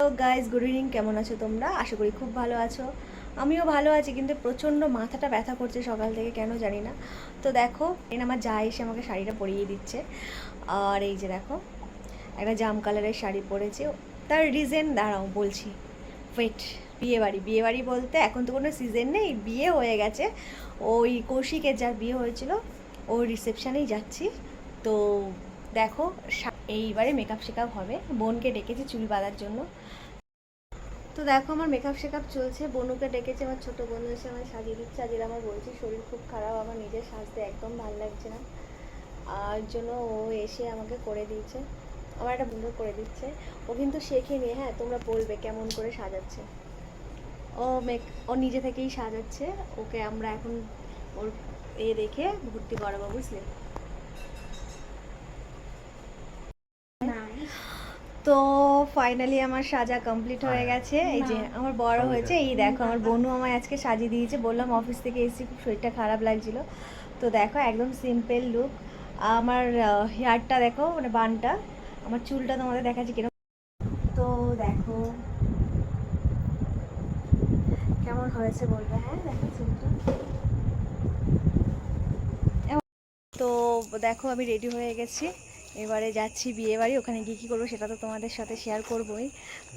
তো guys good evening, কেমন আছো তোমরা? আশা করি খুব ভালো আছো। আমিও ভালো আছি, কিন্তু প্রচণ্ড মাথাটা ব্যথা করছে সকাল থেকে, কেন জানি না। তো দেখো আমার যা এসে আমাকে শাড়িটা পরিয়ে দিচ্ছে। আর এই যে দেখো একটা জাম কালারের শাড়ি পরেছে। তার রিজন দাঁড়াও বলছি, ওয়েট। বিয়েবাড়ি বলতে এখন তো কোনো সিজন নেই, বিয়ে হয়ে গেছে। ওই কৌশিকের যার বিয়ে হয়েছিল ওই রিসেপশানেই যাচ্ছি। তো দেখো এইবারে মেকআপ শেকআপ হবে, বোনকে ডেকেছি চুল বাঁধার জন্য। তো দেখো আমার মেকআপ শেকআপ চলছে, বনুকে ডেকেছে, আমার ছোটো বোন এসে আমার সাজিয়ে দিচ্ছে। আজকে আমার বলছি শরীর খুব খারাপ, আমার নিজের সাজতে একদম ভালো লাগছে না, আর জন্য ও এসে আমাকে করে দিয়েছে, আমার একটা বন্ধু করে দিচ্ছে। ও কিন্তু শেখেনি, হ্যাঁ তোমরা বলবে কেমন করে সাজাচ্ছে। ও নিজে থেকেই সাজাচ্ছে, ওকে আমরা এখন ওর দেখে ভর্তি করাবো, বুঝলে? তো ফাইনালি আমার সাজা কমপ্লিট হয়ে গেছে। এই যে আমার বড় হয়েছে, এই দেখো আমার বোনও আমায় আজকে সাজিয়ে দিয়েছে। বললাম অফিস থেকে এসেছি, খুব শরীরটা খারাপ লাগছিল। তো দেখো একদম সিম্পল লুক। আমার হেয়ারটা দেখো, মানে বানটা, আমার চুলটা তোমাদের দেখাচ্ছি কিরকম। তো দেখো কেমন হয়েছে বলবে, হ্যাঁ দেখো চুলটা। তো দেখো আমি রেডি হয়ে গেছি, এবারে যাচ্ছি বিয়ে বাড়ি। ওখানে গিয়ে কী করবো সেটা তো তোমাদের সাথে শেয়ার করবোই।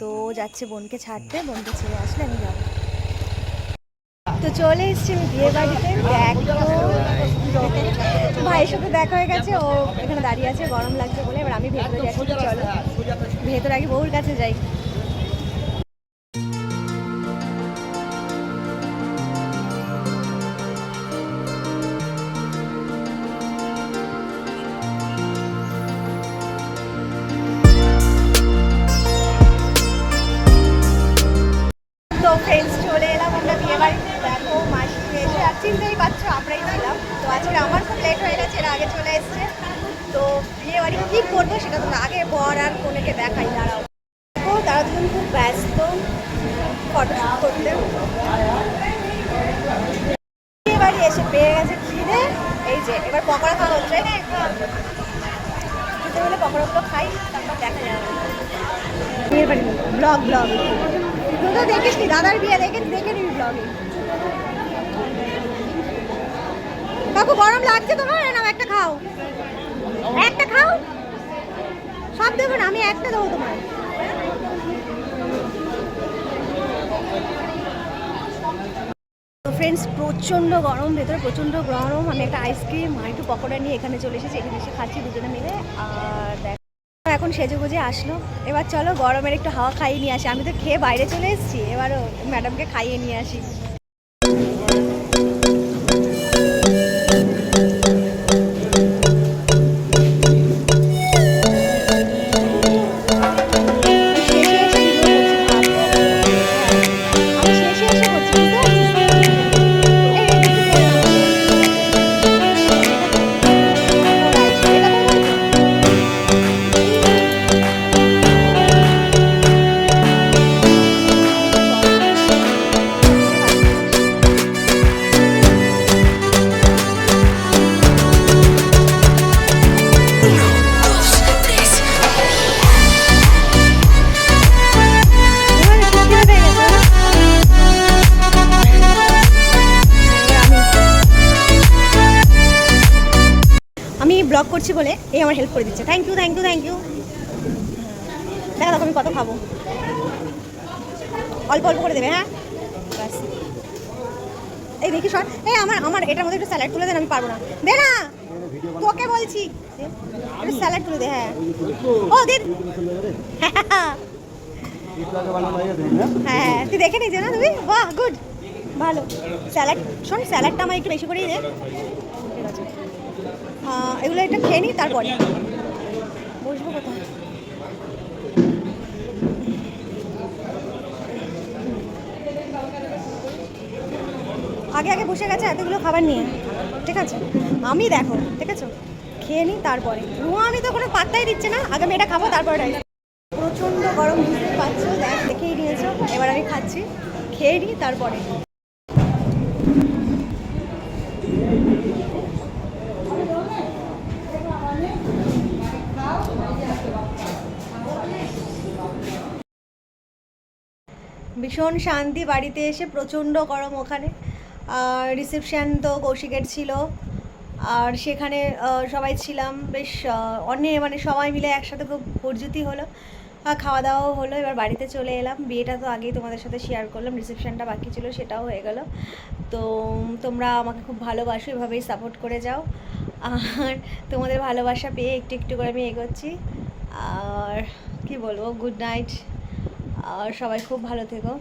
তো যাচ্ছে বোনকে ছাড়তে, বোনকে ছেড়ে আসলে আমি যাবো। তো চলে এসেছি আমি বিয়ে বাড়িতে। ভাইয়ের সাথে দেখা হয়ে গেছে, ও এখানে দাঁড়িয়ে আছে, গরম লাগছে বলে। এবার আমি ভেতরে যাচ্ছি, চলো ভেতরে আগে বউর কাছে যাই। তো ফ্রেন্ডস চলে এলাম আমরা বিয়ে বাড়িতে। দেখো মাসি এসে আর চিনতেই পারছো, আমরাই ছিলাম। তো আজকে আমার খুব লেট হয়ে গেছে, এর আগে চলে এসছে। তো বিয়ে বাড়ি কী করবো সেটা তো আগে বর আর কনেকে দেখাই, দাঁড়াও। দেখো তারা দুজন খুব ব্যস্ত ফটোশ্যুট করতে। বিয়ে বাড়ি এসে পেয়ে গেছে খিদে, এই যে এবার পকোড়া খাওয়া হচ্ছে না, খেতে হলে পকোড়াগুলো খাই, তারপর দেখা যাবে বিয়ের বাড়ি ব্লগ। তুই তো দেখিস নি দাদার বিয়ে, দেখে নিবি ব্লগে। কাকু গরম লাগছে তোমার? না একটা খাও, একটা খাও, সব দেবো না, আমি একটা দেবো তোমার। তো ফ্রেন্ডস প্রচণ্ড গরম, ভেতরে প্রচণ্ড গরম। আমি একটা আইসক্রিম আর একটু পকোড়া নিয়ে এখানে চলে এসেছি, এখানে এসে খাচ্ছি দুজনে মিলে। আর দেখ এখন সেজে গুজে আসলো, এবার চলো গরমের একটু হাওয়া খাইয়ে নিয়ে আসি। আমি তো খেয়ে বাইরে চলে এসেছি, এবারও ম্যাডামকে খাইয়ে নিয়ে আসি। আমি ব্লগ করছি বলে এই আমার হেল্প করে দিচ্ছে, থ্যাংক ইউ। দেখা দেখো আমি কত খাবো, অল্প অল্প করে দেবে, হ্যাঁ ব্যাস। এই দেখি সর, এই আমার এটার মধ্যে একটু স্যালাড তুলে দেন, আমি পারবো না, দে না, তোকে বলছি একটু স্যালাড তুলে দে। হ্যাঁ ও দিন, হ্যাঁ তুই দেখে নিয়েছে না তুমি, বাহ গুড, ভালো। স্যালাড শোন, স্যালাডটা আমার একটু বেশি করেই দে, ঠিক আছে? এগুলো একটা খেয়ে নিই, তারপরে বসবো কোথায়। আগে বসে গেছে এতগুলো খাবার নিয়ে, ঠিক আছে? আমি দেখো ঠিক আছে খেয়ে নিই, তারপরে আমি তো কোনো পাত্তাই দিচ্ছে না, আগে আমি এটা খাবো তারপরে। প্রচণ্ড গরম, বুঝতে পারছো, দেখেই নিয়েছো। এবার আমি খাচ্ছি, খেয়ে নিই তারপরে। ভীষণ শান্তি বাড়িতে এসে, প্রচণ্ড গরম ওখানে। আর রিসেপশান তো কৌশিকের ছিল, আর সেখানে সবাই ছিলাম বেশ, অনেক মানে সবাই মিলে একসাথে খুব পরিচিতি হলো, আর খাওয়া দাওয়াও হলো। এবার বাড়িতে চলে এলাম। বিয়েটা তো আগেই তোমাদের সাথে শেয়ার করলাম, রিসেপশানটা বাকি ছিল, সেটাও হয়ে গেল। তো তোমরা আমাকে খুব ভালোবাসো, এভাবেই সাপোর্ট করে যাও। আর তোমাদের ভালোবাসা পেয়ে একটু একটু করে আমি এগোচ্ছি। আর কি বলবো, গুড নাইট। আর সবাই খুব ভালো থেকো।